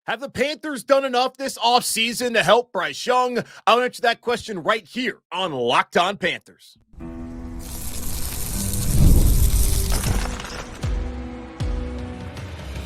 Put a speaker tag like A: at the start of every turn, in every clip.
A: Have the Panthers done enough this offseason to help Bryce Young? I'll answer that question right here on Locked On Panthers.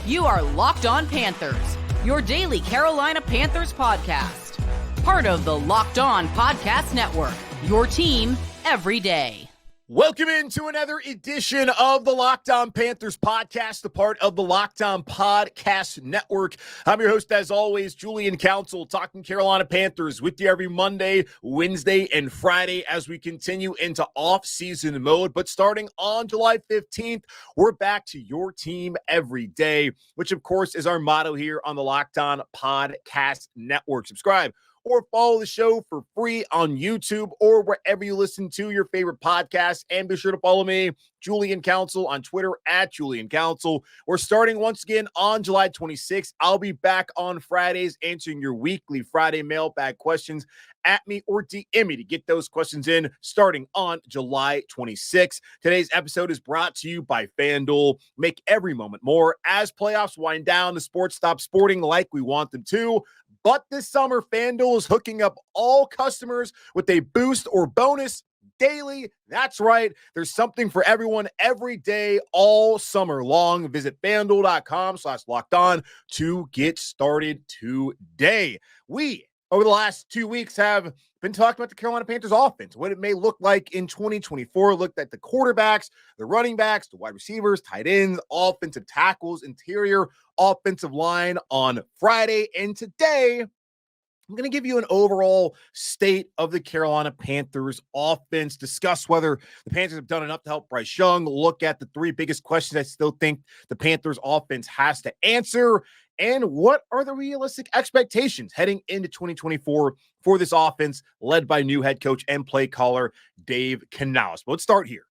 B: You are Locked On Panthers, your daily Carolina Panthers podcast. Part of the Locked On Podcast Network, your team every day.
A: Welcome into another edition of the Locked On Panthers podcast, a part of the Locked On Podcast Network. I'm your host, as always, Julian Council, talking Carolina Panthers with you every Monday, Wednesday, and Friday as we continue into off-season mode. But starting on July 15th, we're back to your team every day, which, of course, is our motto here on the Locked On Podcast Network. Subscribe or follow the show for free on YouTube or wherever you listen to your favorite podcasts. And be sure to follow me, Julian Council, on Twitter at Julian Council. We're starting once again on July 26th. I'll be back on Fridays answering your weekly Friday mailbag questions at me or DM me to get those questions in starting on July 26th. Today's episode is brought to you by FanDuel. Make every moment more. As playoffs wind down, the sports stop sporting like we want them to. But this summer, FanDuel is hooking up all customers with a boost or bonus daily. That's right. There's something for everyone every day, all summer long. Visit FanDuel.com/lockedon to get started today. We, over the last 2 weeks, have been talking about the Carolina Panthers offense, what it may look like in 2024. Looked at the quarterbacks, the running backs, the wide receivers, tight ends, offensive tackles, interior offensive line on Friday. And today, I'm going to give you an overall state of the Carolina Panthers offense, discuss whether the Panthers have done enough to help Bryce Young, look at the three biggest questions I still think the Panthers offense has to answer, and what are the realistic expectations heading into 2024 for this offense led by new head coach and play caller Dave Canales. But let's start here.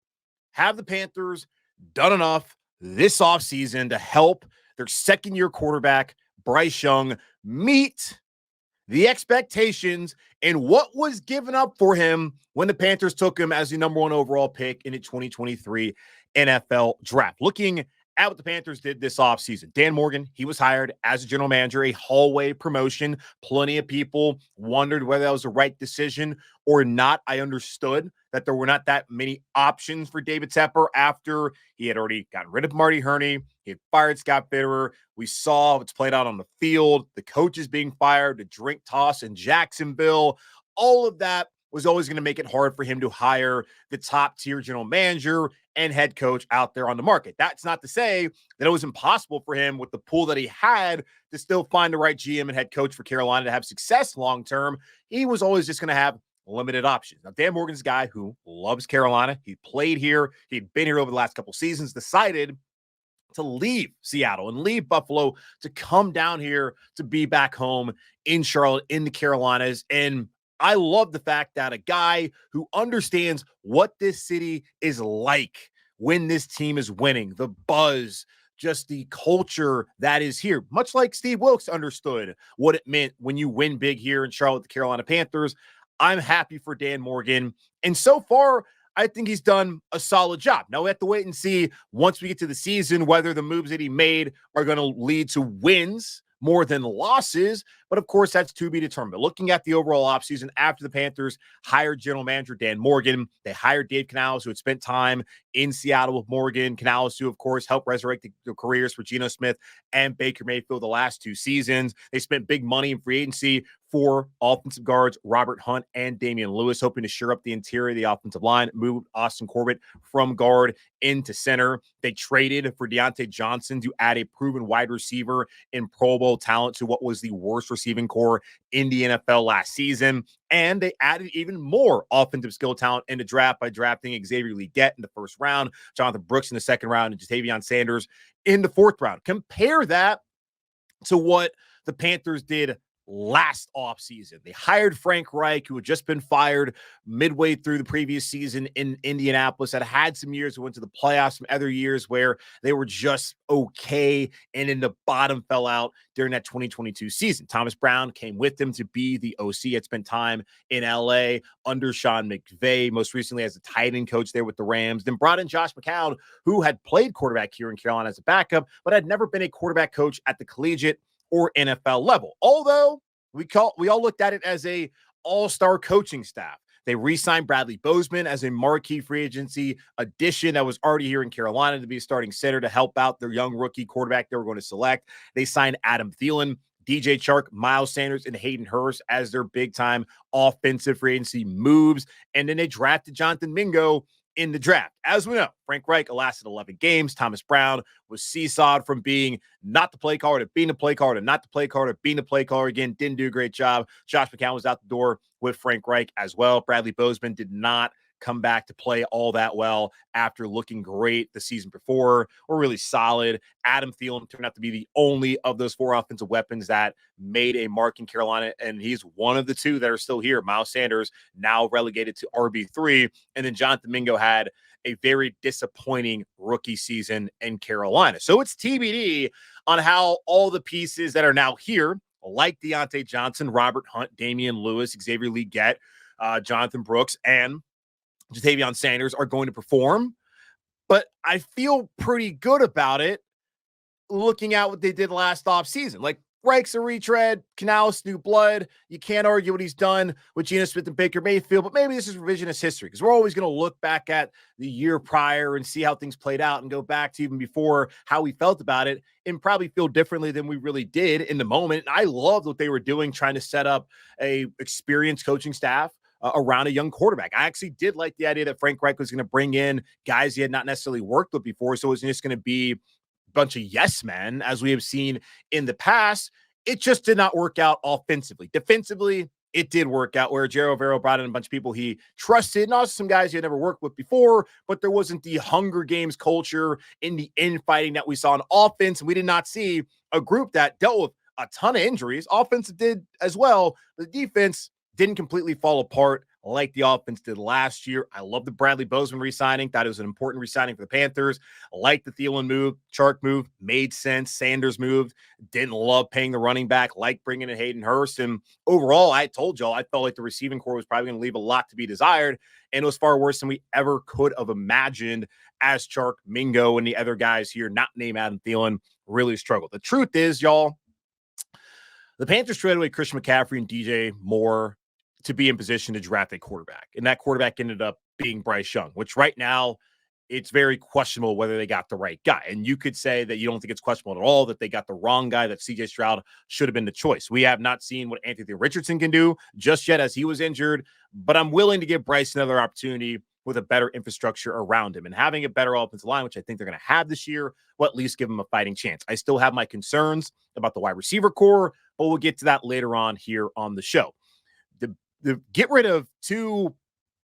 A: Have the Panthers done enough this offseason to help their second-year quarterback, Bryce Young, meet the expectations and what was given up for him when the Panthers took him as the number one overall pick in the 2023 NFL draft? Looking at what the Panthers did this offseason, Dan Morgan, he was hired as a general manager, a hallway promotion. Plenty of people wondered whether that was the right decision or not. I understood that there were not that many options for David Tepper after he had already gotten rid of Marty Hurney. He had fired Scott Fitterer. We saw what's played out on the field, the coaches being fired, the drink toss in Jacksonville. All of that was always going to make it hard for him to hire the top-tier general manager and head coach out there on the market. That's not to say that it was impossible for him with the pool that he had to still find the right GM and head coach for Carolina to have success long-term. He was always just going to have limited options. Now, Dan Morgan's a guy who loves Carolina. He played here. He'd been here over the last couple seasons, decided to leave Seattle and leave Buffalo to come down here to be back home in Charlotte, in the Carolinas. And I love the fact that a guy who understands what this city is like when this team is winning, the buzz, just the culture that is here, much like Steve Wilkes understood what it meant when you win big here in Charlotte, the Carolina Panthers. I'm happy for Dan Morgan. And so far, I think he's done a solid job. Now we have to wait and see once we get to the season whether the moves that he made are going to lead to wins more than losses. But of course, that's to be determined. But looking at the overall offseason after the Panthers hired general manager Dan Morgan, they hired Dave Canales, who had spent time in Seattle with Morgan. Canales, who, of course, helped resurrect the careers for Geno Smith and Baker Mayfield the last two seasons. They spent big money in free agency for offensive guards Robert Hunt and Damien Lewis, hoping to shore up the interior of the offensive line, moved Austin Corbett from guard into center. They traded for Diontae Johnson to add a proven wide receiver in Pro Bowl talent to what was the worst receiving core in the NFL last season. And they added even more offensive skill talent in the draft by drafting Xavier Legette in the first round, Jonathan Brooks in the second round, and Jatavion Sanders in the fourth round. Compare that to what the Panthers did last offseason. They hired Frank Reich, who had just been fired midway through the previous season in Indianapolis, that had some years who went to the playoffs, some other years where they were just okay and in the bottom fell out during that 2022 season. Thomas Brown came with them to be the OC, had spent time in LA under Sean McVay, most recently as a tight end coach there with the Rams, then brought in Josh McCown, who had played quarterback here in Carolina as a backup, but had never been a quarterback coach at the collegiate or NFL level. Although we all looked at it as a all-star coaching staff. They re-signed Bradley Bozeman as a marquee free agency addition that was already here in Carolina to be a starting center to help out their young rookie quarterback they were going to select. They signed Adam Thielen, DJ Chark, Miles Sanders, and Hayden Hurst as their big-time offensive free agency moves. And then they drafted Jonathan Mingo in the draft. As we know, Frank Reich lasted 11 games. Thomas Brown was seesawed from being not the play caller to being the play caller to not the play caller to being the play caller again. Didn't do a great job. Josh McCown was out the door with Frank Reich as well. Bradley Bozeman did not come back to play all that well after looking great the season before, or really solid. Adam Thielen turned out to be the only of those four offensive weapons that made a mark in Carolina, and he's one of the two that are still here. Miles Sanders now relegated to RB3, and then Jonathan Mingo had a very disappointing rookie season in Carolina. So it's TBD on how all the pieces that are now here, like Diontae Johnson, Robert Hunt, Damien Lewis, Xavier Legette, Jonathan Brooks, and Ja'Tavion Sanders are going to perform. But I feel pretty good about it looking at what they did last offseason. Like, Reich's a retread, Canales, new blood. You can't argue what he's done with Geno Smith and Baker Mayfield, but maybe this is revisionist history because we're always going to look back at the year prior and see how things played out and go back to even before how we felt about it and probably feel differently than we really did in the moment. And I loved what they were doing, trying to set up a experienced coaching staff around a young quarterback. I actually did like the idea that Frank Reich was going to bring in guys he had not necessarily worked with before, so it was just going to be a bunch of yes men, as we have seen in the past. It just did not work out offensively. Defensively, it did work out where Jerry Rivera brought in a bunch of people he trusted, and also some guys he had never worked with before, but there wasn't the Hunger Games culture in the infighting that we saw on offense, and we did not see a group that dealt with a ton of injuries. Offense did as well. The defense didn't completely fall apart like the offense did last year. I love the Bradley Bozeman re-signing. Thought it was an important re-signing for the Panthers. I like the Thielen move. Chark move made sense. Sanders moved. Didn't love paying the running back, like bringing in Hayden Hurst. And overall, I told y'all, I felt like the receiving core was probably going to leave a lot to be desired. And it was far worse than we ever could have imagined as Chark, Mingo, and the other guys here, not named Adam Thielen, really struggled. The truth is, y'all, the Panthers traded away Christian McCaffrey and DJ Moore to be in position to draft a quarterback. And that quarterback ended up being Bryce Young, which right now it's very questionable whether they got the right guy. And you could say that you don't think it's questionable at all, that they got the wrong guy, that CJ Stroud should have been the choice. We have not seen what Anthony Richardson can do just yet as he was injured, but I'm willing to give Bryce another opportunity with a better infrastructure around him and having a better offensive line, which I think they're going to have this year, will at least give him a fighting chance. I still have my concerns about the wide receiver core, but we'll get to that later on here on the show. The get rid of two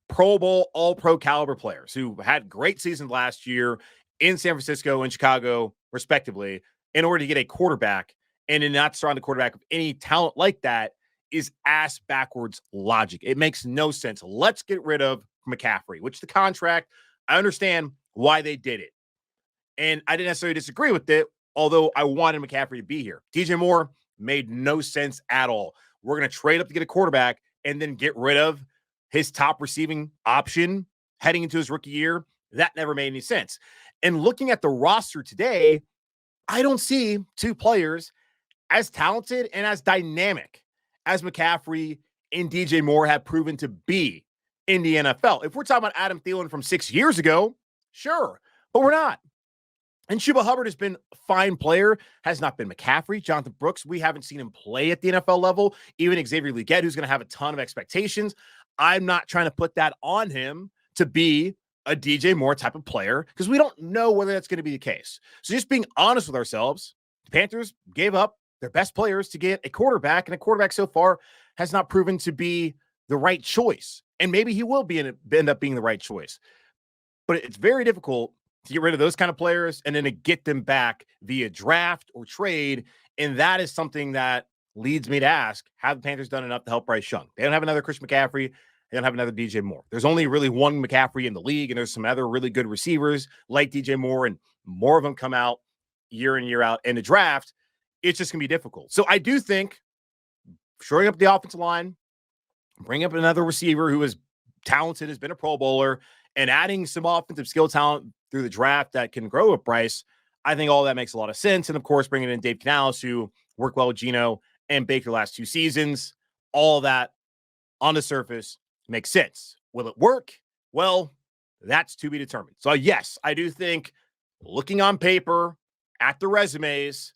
A: Pro Bowl, all-pro caliber players who had great seasons last year in San Francisco and Chicago, respectively, in order to get a quarterback and then not surround the quarterback with any talent like that is ass backwards logic. It makes no sense. Let's get rid of McCaffrey, which the contract, I understand why they did it. And I didn't necessarily disagree with it, although I wanted McCaffrey to be here. DJ Moore made no sense at all. We're going to trade up to get a quarterback and then get rid of his top receiving option heading into his rookie year. That never made any sense. And looking at the roster today, I don't see two players as talented and as dynamic as McCaffrey and DJ Moore have proven to be in the NFL. If we're talking about Adam Thielen from 6 years ago, sure, but we're not. And Chuba Hubbard has been a fine player, has not been McCaffrey. Jonathan Brooks, we haven't seen him play at the NFL level. Even Xavier Legette, who's going to have a ton of expectations. I'm not trying to put that on him to be a DJ Moore type of player because we don't know whether that's going to be the case. So just being honest with ourselves, the Panthers gave up their best players to get a quarterback, and a quarterback so far has not proven to be the right choice. And maybe he will end up being the right choice. But it's very difficult to get rid of those kind of players and then to get them back via draft or trade. And that is something that leads me to ask, have the Panthers done enough to help Bryce Young? They don't have another Christian McCaffrey. They don't have another DJ Moore. There's only really one McCaffrey in the league, and there's some other really good receivers like DJ Moore, and more of them come out year in, year out in the draft. It's just going to be difficult. So I do think shoring up the offensive line, bring up another receiver who is talented, has been a Pro Bowler, and adding some offensive skill talent through the draft that can grow with Bryce, I think all that makes a lot of sense. And, of course, bringing in Dave Canales, who worked well with Geno and Baker last 2 seasons. All that on the surface makes sense. Will it work? Well, that's to be determined. So, yes, I do think looking on paper at the resumes,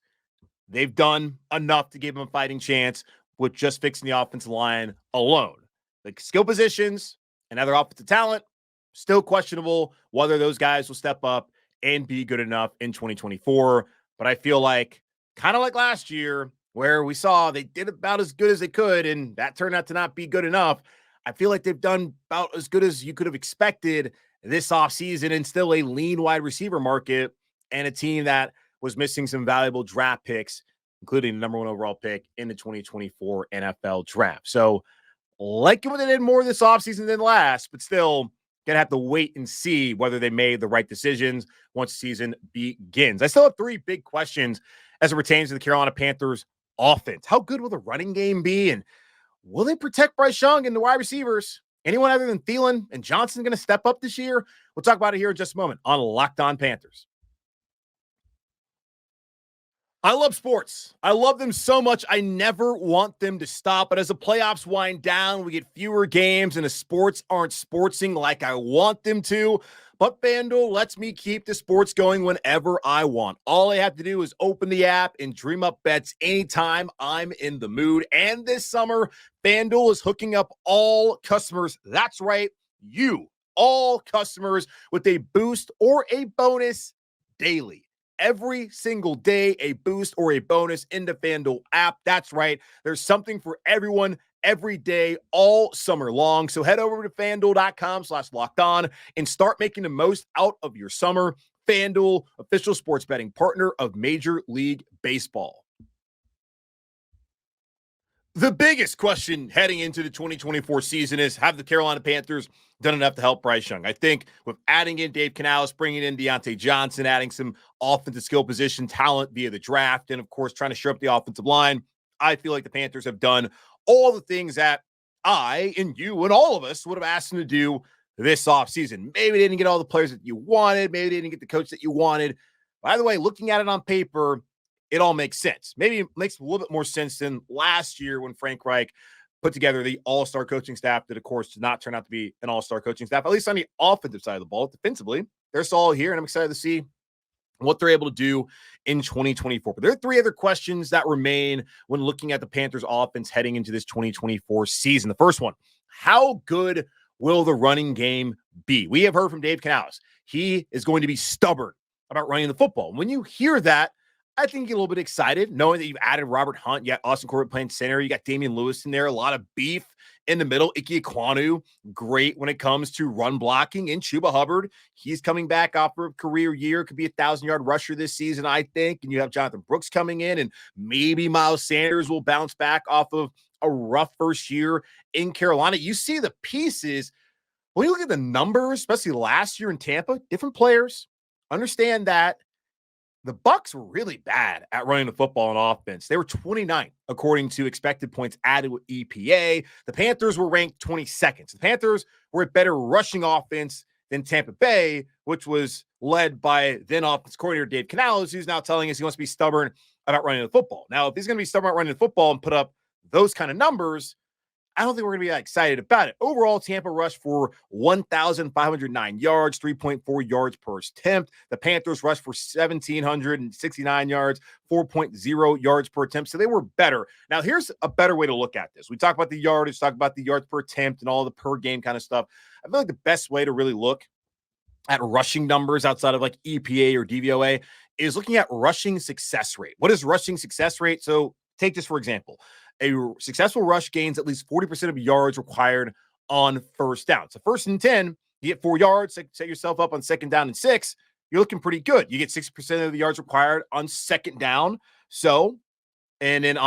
A: they've done enough to give them a fighting chance with just fixing the offensive line alone. The skill positions and other offensive talent, still questionable whether those guys will step up and be good enough in 2024. But I feel like, kind of like last year, where we saw they did about as good as they could, and that turned out to not be good enough. I feel like they've done about as good as you could have expected this offseason, and still a lean wide receiver market and a team that was missing some valuable draft picks, including the number 1 overall pick in the 2024 NFL draft. So, liking what they did more this offseason than last, but still gonna have to wait and see whether they made the right decisions once the season begins. I still have 3 big questions as it pertains to the Carolina Panthers offense. How good will the running game be? And will they protect Bryce Young and the wide receivers? Anyone other than Thielen and Johnson going to step up this year? We'll talk about it here in just a moment on Locked On Panthers. I love sports. I love them so much. I never want them to stop. But as the playoffs wind down, we get fewer games and the sports aren't sportsing like I want them to. But FanDuel lets me keep the sports going whenever I want. All I have to do is open the app and dream up bets anytime I'm in the mood. And this summer, FanDuel is hooking up all customers. That's right, you, all customers, with a boost or a bonus daily. Every single day, a boost or a bonus in the FanDuel app. That's right. There's something for everyone every day, all summer long. So head over to FanDuel.com/lockedon and start making the most out of your summer. FanDuel, official sports betting partner of Major League Baseball. The biggest question heading into the 2024 season is, have the Carolina Panthers done enough to help Bryce Young? I think with adding in Dave Canales, bringing in Dionte Jackson, adding some offensive skill position talent via the draft, and of course trying to shore up the offensive line, I feel like the Panthers have done all the things that I and you and all of us would have asked them to do this offseason. Maybe they didn't get all the players that you wanted. Maybe they didn't get the coach that you wanted. By the way, looking at it on paper, it all makes sense. Maybe it makes a little bit more sense than last year when Frank Reich put together the all-star coaching staff that, of course, did not turn out to be an all-star coaching staff, at least on the offensive side of the ball. Defensively, they're solid here, and I'm excited to see what they're able to do in 2024. But there are 3 other questions that remain when looking at the Panthers offense heading into this 2024 season. The first one, how good will the running game be? We have heard from Dave Canales. He is going to be stubborn about running the football. When you hear that, I think you get a little bit excited knowing that you've added Robert Hunt. You got Austin Corbett playing center. You got Damien Lewis in there. A lot of beef in the middle. Ike Ekwonu, great when it comes to run blocking. And Chuba Hubbard, he's coming back off a career year. Could be a 1,000-yard rusher this season, I think. And you have Jonathan Brooks coming in. And maybe Miles Sanders will bounce back off of a rough first year in Carolina. You see the pieces. When you look at the numbers, especially last year in Tampa, different players. Understand that the Bucs were really bad at running the football on offense. They were 29th, according to expected points added with EPA. The Panthers were ranked 22nd. So the Panthers were a better rushing offense than Tampa Bay, which was led by then offense coordinator Dave Canales, who's now telling us he wants to be stubborn about running the football. Now, if he's going to be stubborn about running the football and put up those kind of numbers, I don't think we're going to be that excited about it. Overall, Tampa rushed for 1,509 yards, 3.4 yards per attempt. The Panthers rushed for 1,769 yards, 4.0 yards per attempt. So they were better. Now, here's a better way to look at this. We talk about the yardage, talk about the yards per attempt and all the per game kind of stuff. I feel like the best way to really look at rushing numbers outside of like EPA or DVOA is looking at rushing success rate. What is rushing success rate? So take this, for example. A successful rush gains at least 40% of yards required on first down. So 1st and 10, you get 4 yards, set yourself up on 2nd down and 6, you're looking pretty good. You get 60% of the yards required on 2nd down. So, and then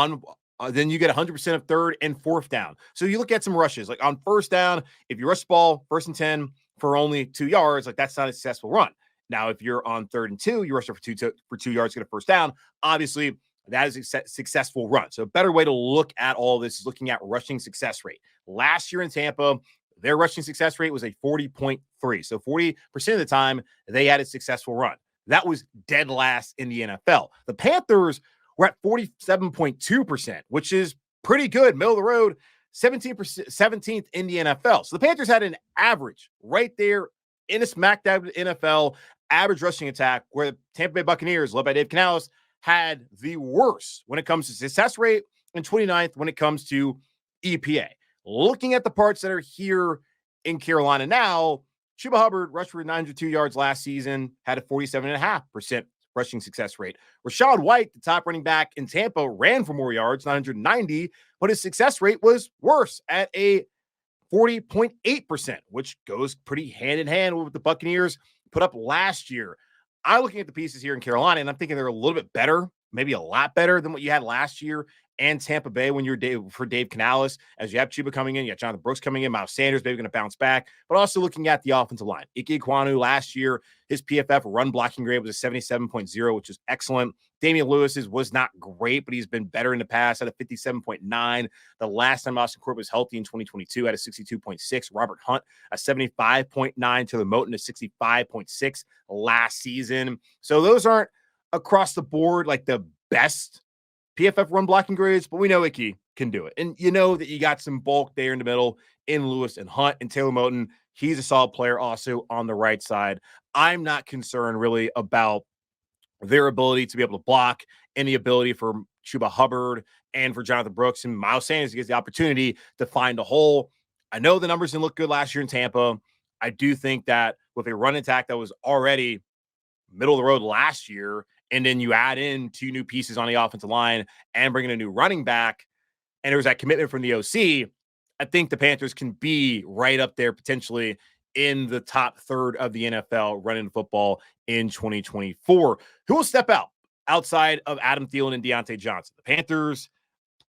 A: then you get 100% of 3rd and 4th down. So you look at some rushes, like on 1st down, if you rush the ball 1st and 10 for only 2 yards, like that's not a successful run. Now, if you're on 3rd and 2, you rush it for 2 yards, get a 1st down. Obviously, that is a successful run. So a better way to look at all this is looking at rushing success rate. Last year in Tampa, their rushing success rate was a 40.3. So 40% of the time, they had a successful run. That was dead last in the NFL. The Panthers we're at 47.2%, which is pretty good, middle of the road, 17th in the NFL. So the Panthers had an average right there in a smack dab NFL average rushing attack, where the Tampa Bay Buccaneers, led by Dave Canales, had the worst when it comes to success rate and 29th when it comes to EPA. Looking at the parts that are here in Carolina now, Chuba Hubbard rushed for 902 yards last season, had a 47.5% rushing success rate. Rachaad White, the top running back in Tampa, ran for more yards, 990, but his success rate was worse at a 40.8%, which goes pretty hand in hand with what the Buccaneers put up last year. I'm looking at the pieces here in Carolina, and I'm thinking they're a little bit better, maybe a lot better than what you had last year and Tampa Bay when you're Dave Canales, as you have Chuba coming in, you got Jonathan Brooks coming in, Miles Sanders maybe going to bounce back, but also looking at the offensive line. Ike Ekwonu last year, his PFF run blocking grade was a 77.0, which is excellent. Damian Lewis's was not great, but he's been better in the past, at a 57.9. The last time Austin Court was healthy in 2022 at a 62.6. Robert Hunt, a 75.9. Taylor Moton, a 65.6 last season. So those aren't across the board like the best PFF run blocking grades, but we know Icky can do it. And you know that you got some bulk there in the middle in Lewis and Hunt and Taylor Moton. He's a solid player also on the right side. I'm not concerned really about their ability to be able to block and the ability for Chuba Hubbard and for Jonathan Brooks and Miles Sanders to get the opportunity to find a hole. I know the numbers didn't look good last year in Tampa. I do think that with a run attack that was already middle of the road last year, and then you add in 2 new pieces on the offensive line and bring in a new running back, and there's that commitment from the OC, I think the Panthers can be right up there potentially in the top third of the NFL running football in 2024. Who will step out outside of Adam Thielen and Diontae Johnson? The Panthers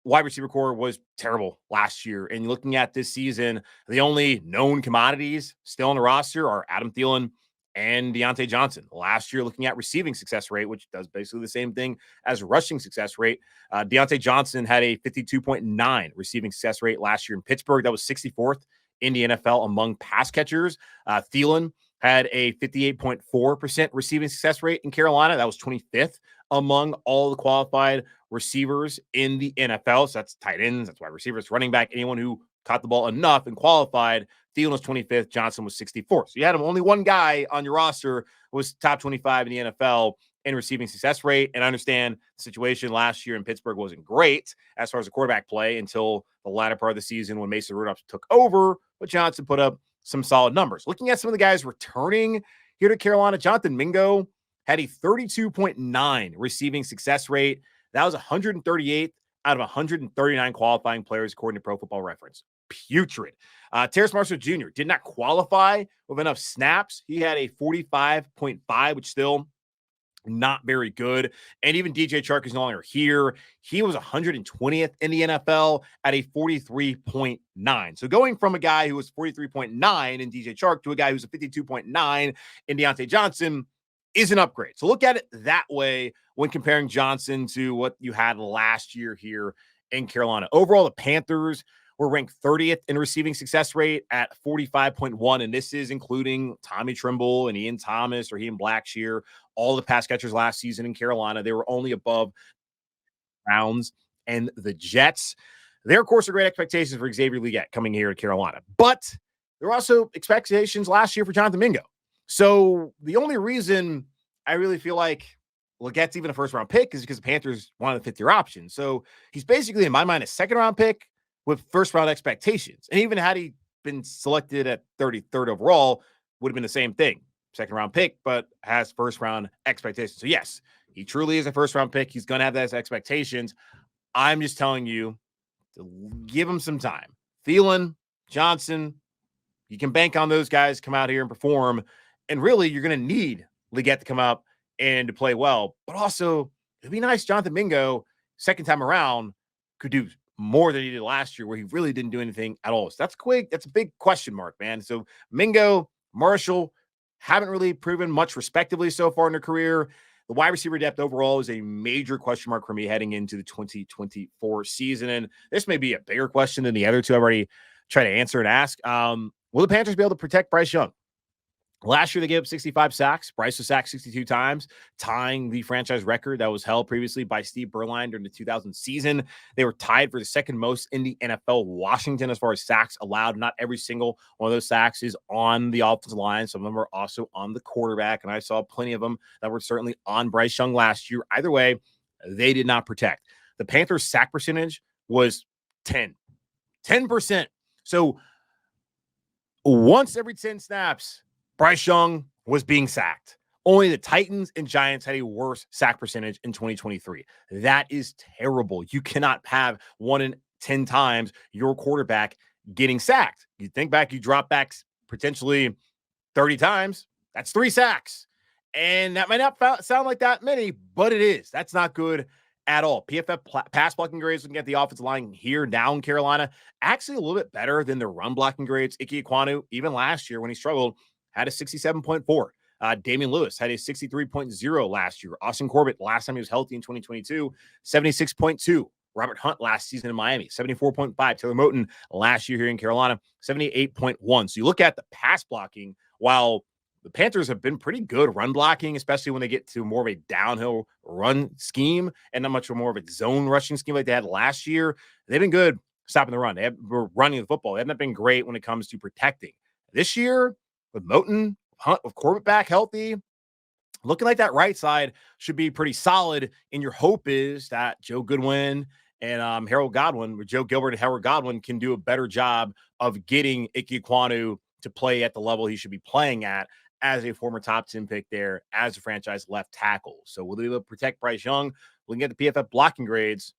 A: wide receiver core was terrible last year. And looking at this season, the only known commodities still on the roster are Adam Thielen and Diontae Johnson. Last year, looking at receiving success rate, which does basically the same thing as rushing success rate, Diontae Johnson had a 52.9 receiving success rate last year in Pittsburgh. That was 64th in the NFL among pass catchers. Thielen had a 58.4% receiving success rate in Carolina. That was 25th among all the qualified receivers in the NFL. So that's tight ends, that's wide receivers, running back, anyone who caught the ball enough and qualified. Thielen was 25th. Johnson was 64th. So you had him, only one guy on your roster was top 25 in the NFL in receiving success rate. And I understand the situation last year in Pittsburgh wasn't great as far as the quarterback play until the latter part of the season when Mason Rudolph took over, but Johnson put up some solid numbers. Looking at some of the guys returning here to Carolina, Jonathan Mingo had a 32.9 receiving success rate. That was 138th out of 139 qualifying players, according to Pro Football Reference. Putrid. Terrace Marshall Jr. did not qualify with enough snaps. He had a 45.5, which still not very good. And even DJ Chark is no longer here. He was 120th in the NFL at a 43.9. So going from a guy who was 43.9 in DJ Chark to a guy who's a 52.9 in Diontae Johnson is an upgrade. So look at it that way when comparing Johnson to what you had last year here in Carolina. Overall, the Panthers were ranked 30th in receiving success rate at 45.1, and this is including Tommy Trimble and Ian Thomas, Raheem Blackshear, all the pass catchers last season in Carolina. They were only above Browns and the Jets. There, of course, are great expectations for Xavier Legette coming here to Carolina, but there were also expectations last year for Jonathan Mingo. So the only reason I really feel like Legette's even a first-round pick is because the Panthers wanted a fifth-year option. So he's basically, in my mind, a second-round pick with first-round expectations. And even had he been selected at 33rd overall, would have been the same thing. Second-round pick, but has first-round expectations. So, yes, he truly is a first-round pick. He's going to have those expectations. I'm just telling you to give him some time. Thielen, Johnson, you can bank on those guys come out here and perform. And really, you're going to need Legette to come up and to play well. But also, it'd be nice Jonathan Mingo, second time around, could do more than he did last year, where he really didn't do anything at all. So that's quick. That's a big question mark, man. So Mingo, Marshall haven't really proven much respectively so far in their career. The wide receiver depth overall is a major question mark for me heading into the 2024 season. And this may be a bigger question than the other two I've already tried to answer and ask. Will the Panthers be able to protect Bryce Young? Last year, they gave up 65 sacks. Bryce was sacked 62 times, tying the franchise record that was held previously by Steve Berline during the 2000 season. They were tied for the second most in the NFL. Washington, as far as sacks allowed, not every single one of those sacks is on the offensive line. Some of them are also on the quarterback, and I saw plenty of them that were certainly on Bryce Young last year. Either way, they did not protect. The Panthers' sack percentage was 10%. So once every 10 snaps, Bryce Young was being sacked. Only the Titans and Giants had a worse sack percentage in 2023. That is terrible. You cannot have 1 in 10 times your quarterback getting sacked. You think back, you drop back potentially 30 times. That's 3 sacks. And that might not sound like that many, but it is. That's not good at all. PFF pass blocking grades, looking at the offensive line here now in Carolina, actually a little bit better than the run blocking grades. Ike Ekwonu, even last year when he struggled, had a 67.4. Damien Lewis had a 63.0 last year. Austin Corbett, last time he was healthy in 2022, 76.2. Robert Hunt last season in Miami, 74.5. Taylor Moton last year here in Carolina, 78.1. So you look at the pass blocking, while the Panthers have been pretty good run blocking, especially when they get to more of a downhill run scheme and not much more of a zone rushing scheme like they had last year. They've been good stopping the run. They were running the football. They have not been great when it comes to protecting. This year, with Moton, Hunt, with Corbett back healthy, looking like that right side should be pretty solid. And your hope is that Joe Goodwin and Harold Godwin, or Joe Gilbert and Harold Godwin, can do a better job of getting Ike Ekwonu to play at the level he should be playing at as a former top 10 pick there as a franchise left tackle. So will they be able to protect Bryce Young? Looking at the PFF blocking grades,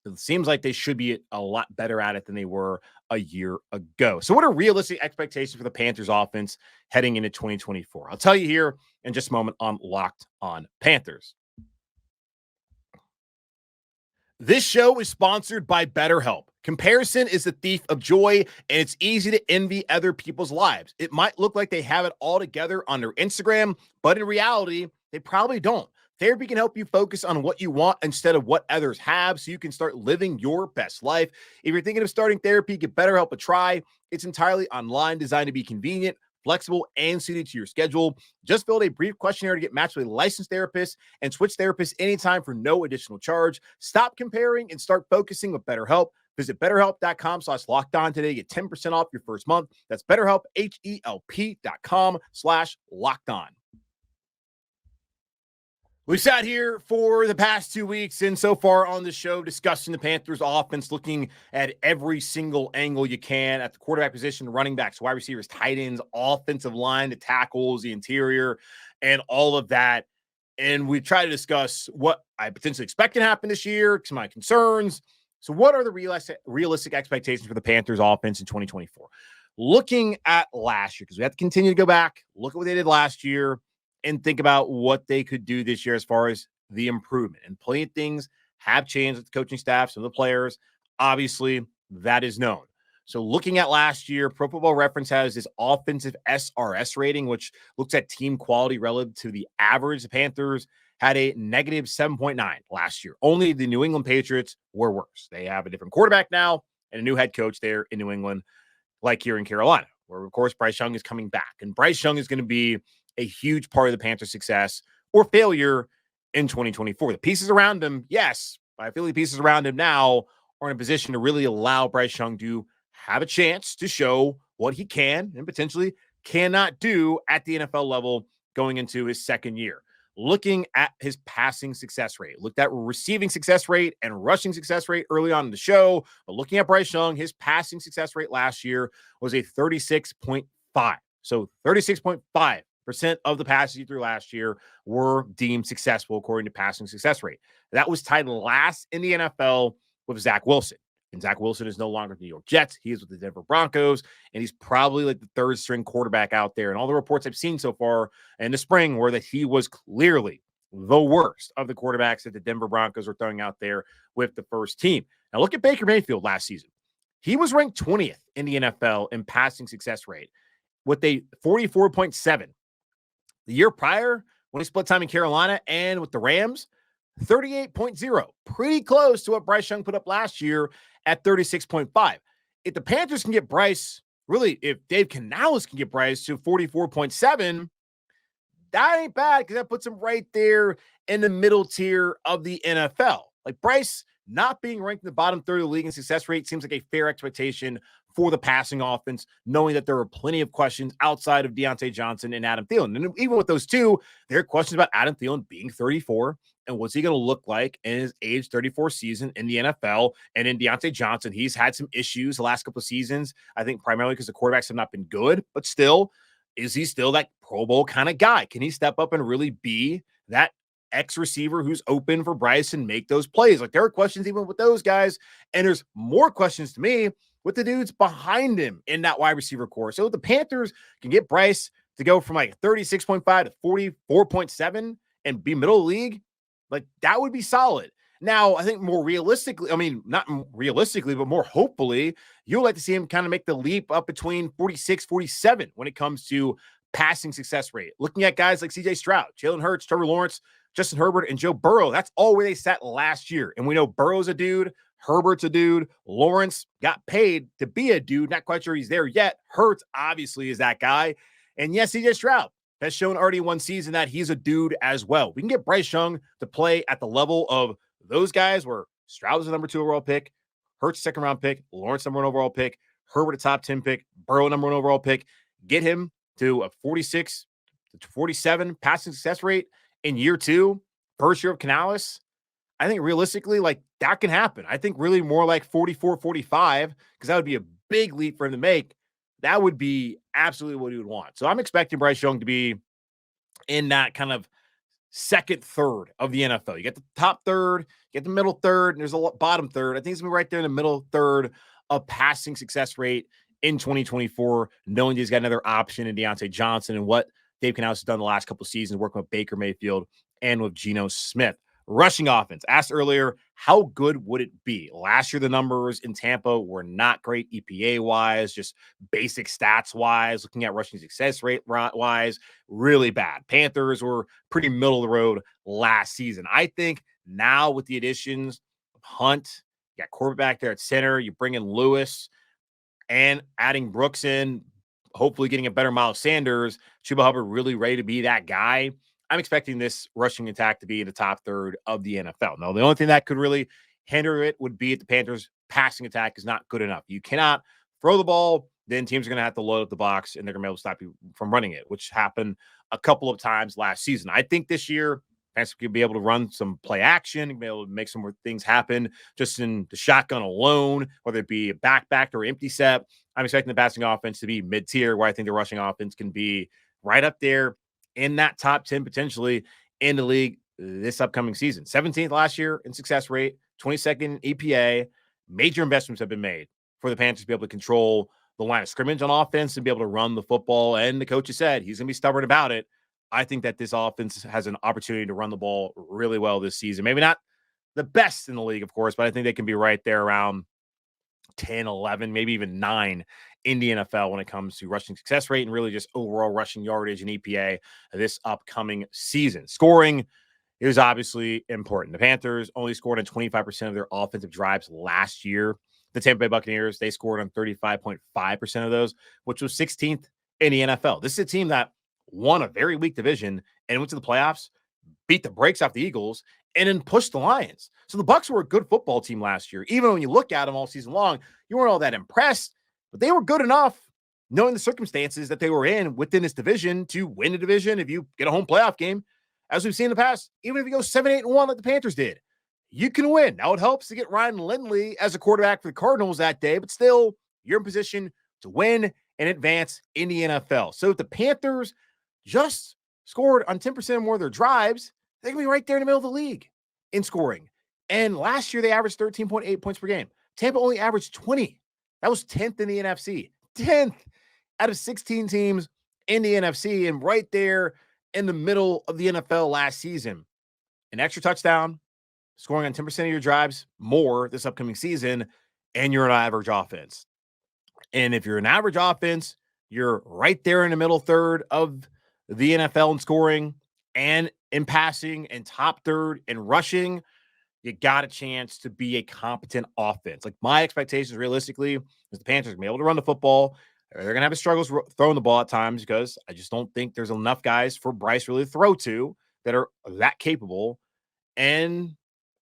A: it seems like they should be a lot better at it than they were a year ago. So what are realistic expectations for the Panthers offense heading into 2024? I'll tell you here in just a moment on Locked On Panthers. This show is sponsored by BetterHelp. Comparison is the thief of joy, and it's easy to envy other people's lives. It might look like they have it all together on their Instagram, but in reality, they probably don't. Therapy can help you focus on what you want instead of what others have, so you can start living your best life. If you're thinking of starting therapy, give BetterHelp a try. It's entirely online, designed to be convenient, flexible, and suited to your schedule. Just fill out a brief questionnaire to get matched with a licensed therapist and switch therapists anytime for no additional charge. Stop comparing and start focusing with BetterHelp. Visit BetterHelp.com/LockedOn today to get 10% off your first month. That's BetterHelp, HELP.com/LockedOn. We sat here for the past 2 weeks and so far on the show discussing the Panthers offense, looking at every single angle you can at the quarterback position, running backs, wide receivers, tight ends, offensive line, the tackles, the interior, and all of that. And we try to discuss what I potentially expect can happen this year, some of my concerns. So what are the realistic expectations for the Panthers offense in 2024? Looking at last year, because we have to continue to go back, look at what they did last year, and think about what they could do this year as far as the improvement. And plenty of things have changed with the coaching staff, some of the players. Obviously, that is known. So looking at last year, Pro Football Reference has this offensive SRS rating, which looks at team quality relative to the average. The Panthers had a negative 7.9 last year. Only the New England Patriots were worse. They have a different quarterback now and a new head coach there in New England, like here in Carolina, where, of course, Bryce Young is coming back. And Bryce Young is going to be a huge part of the Panthers' success or failure in 2024. The pieces around him, yes, but I feel the pieces around him now are in a position to really allow Bryce Young to have a chance to show what he can and potentially cannot do at the NFL level going into his second year. Looking at his passing success rate, looked at receiving success rate and rushing success rate early on in the show, but looking at Bryce Young, his passing success rate last year was a 36.5. So 36.5% of the passes he threw last year were deemed successful according to passing success rate. That was tied last in the NFL with Zach Wilson. And Zach Wilson is no longer with the New York Jets. He is with the Denver Broncos, and he's probably like the third string quarterback out there. And all the reports I've seen so far in the spring were that he was clearly the worst of the quarterbacks that the Denver Broncos were throwing out there with the first team. Now look at Baker Mayfield last season. He was ranked 20th in the NFL in passing success rate with a 44.7. The year prior, when he split time in Carolina and with the Rams, 38.0. Pretty close to what Bryce Young put up last year at 36.5. If the Panthers can get Bryce really, if Dave Canales can get Bryce to 44.7, that ain't bad because that puts him right there in the middle tier of the NFL. Like Bryce not being ranked in the bottom third of the league in success rate seems like a fair expectation for the passing offense, knowing that there are plenty of questions outside of Diontae Johnson and Adam Thielen. And even with those two, there are questions about Adam Thielen being 34 and what's he going to look like in his age 34 season in the NFL. And in Diontae Johnson, he's had some issues the last couple of seasons, I think primarily because the quarterbacks have not been good, but still, is he still that Pro Bowl kind of guy? Can he step up and really be that X receiver who's open for Bryce and make those plays? Like there are questions even with those guys, and there's more questions to me with the dudes behind him in that wide receiver core. So if the Panthers can get Bryce to go from like 36.5 to 44.7 and be middle of the league, like that would be solid. Now, I think more realistically, I mean, not realistically, but more hopefully, you'll like to see him kind of make the leap up between 46, 47 when it comes to passing success rate. Looking at guys like CJ Stroud, Jalen Hurts, Trevor Lawrence, Justin Herbert, and Joe Burrow, that's all where they sat last year. And we know Burrow's a dude, Herbert's a dude, Lawrence got paid to be a dude. Not quite sure he's there yet. Hurts obviously is that guy. And yes, CJ Stroud has shown already one season that he's a dude as well. We can get Bryce Young to play at the level of those guys where Stroud was a number 2 overall pick, Hurts second round pick, Lawrence number 1 overall pick, Herbert a top 10 pick, Burrow number 1 overall pick. Get him to a 46 to 47 passing success rate in year 2, first year of Canales. I think realistically, like that can happen. I think really more like 44, 45, because that would be a big leap for him to make. That would be absolutely what he would want. So I'm expecting Bryce Young to be in that kind of second third of the NFL. You get the top third, you get the middle third, and there's a bottom third. I think it's going to be right there in the middle third of passing success rate in 2024, knowing he's got another option in Diontae Johnson and what Dave Canales has done the last couple of seasons, working with Baker Mayfield and with Geno Smith. Rushing offense. Asked earlier, how good would it be? Last year, the numbers in Tampa were not great EPA-wise, just basic stats-wise, looking at rushing success rate-wise, really bad. Panthers were pretty middle of the road last season. I think now with the additions of Hunt, you got quarterback there at center, you bring in Lewis, and adding Brooks in, hopefully getting a better Miles Sanders, Chuba Hubbard really ready to be that guy. I'm expecting this rushing attack to be in the top third of the NFL. Now, the only thing that could really hinder it would be if the Panthers' passing attack is not good enough. You cannot throw the ball, then teams are going to have to load up the box, and they're going to be able to stop you from running it, which happened a couple of times last season. I think this year, Panthers could be able to run some play action, be able to make some more things happen just in the shotgun alone, whether it be a back or empty set. I'm expecting the passing offense to be mid-tier, where I think the rushing offense can be right up there in that top 10 potentially in the league this upcoming season. 17th last year in success rate, 22nd EPA. Major investments have been made for the Panthers to be able to control the line of scrimmage on offense and be able to run the football. And the coach has said he's going to be stubborn about it. I think that this offense has an opportunity to run the ball really well this season. Maybe not the best in the league, of course, but I think they can be right there around 10, 11, maybe even 9 in the NFL when it comes to rushing success rate and really just overall rushing yardage and EPA this upcoming season. Scoring is obviously important. The Panthers only scored on 25% of their offensive drives last year. The Tampa Bay Buccaneers, they scored on 35.5% of those, which was 16th in the NFL. This is a team that won a very weak division and went to the playoffs, beat the brakes off the Eagles, and then pushed the Lions. So the Bucs were a good football team last year. Even when you look at them all season long, you weren't all that impressed, but they were good enough, knowing the circumstances that they were in within this division, to win the division if you get a home playoff game. As we've seen in the past, even if you go 7-8-1 like the Panthers did, you can win. Now, it helps to get Ryan Lindley as a quarterback for the Cardinals that day, but still, you're in position to win and advance in the NFL. So if the Panthers just scored on 10% or more of their drives, they're going to be right there in the middle of the league in scoring. And last year, they averaged 13.8 points per game. Tampa only averaged 20. That was 10th in the NFC. 10th out of 16 teams in the NFC, and right there in the middle of the NFL last season. An extra touchdown, scoring on 10% of your drives more this upcoming season, and you're an average offense. And if you're an average offense, you're right there in the middle third of the NFL in scoring and in passing and top third in rushing. You got a chance to be a competent offense. Like, my expectations realistically is the Panthers are going to be able to run the football. They're going to have his struggles throwing the ball at times because I just don't think there's enough guys for Bryce really to throw to that are that capable. And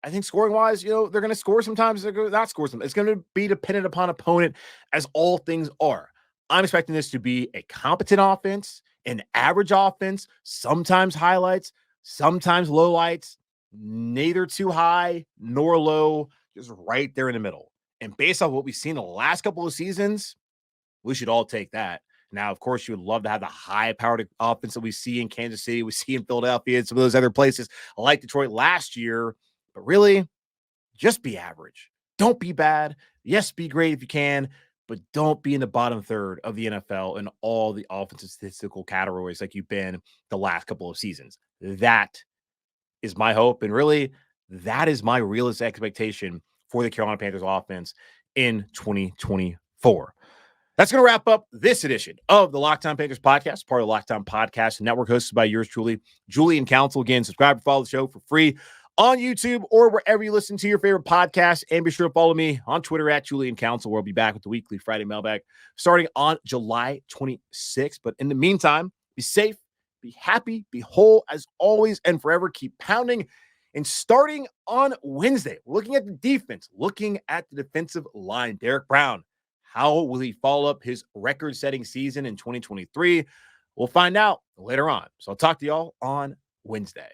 A: I think scoring-wise, they're going to score sometimes. They're going to not score sometimes. It's going to be dependent upon opponent, as all things are. I'm expecting this to be a competent offense, an average offense, sometimes highlights, sometimes lowlights, neither too high nor low, just right there in the middle. And based on what we've seen the last couple of seasons, we should all take that. Now, of course, you would love to have the high-powered offense that we see in Kansas City, we see in Philadelphia, and some of those other places like Detroit last year. But really, just be average. Don't be bad. Yes, be great if you can, but don't be in the bottom third of the NFL in all the offensive statistical categories like you've been the last couple of seasons. That is my hope. And really, that is my realistic expectation for the Carolina Panthers offense in 2024. That's going to wrap up this edition of the Locked On Panthers podcast, part of the Locked On Podcast Network, hosted by yours truly, Julian Council. Again, subscribe and follow the show for free on YouTube or wherever you listen to your favorite podcast. And be sure to follow me on Twitter at Julian Council, where I'll be back with the weekly Friday mailbag starting on July 26th. But in the meantime, be safe, be happy, be whole as always, and forever keep pounding. And starting on Wednesday, looking at the defense, looking at the defensive line, Derek Brown. How will he follow up his record-setting season in 2023? We'll find out later on. So I'll talk to y'all on Wednesday.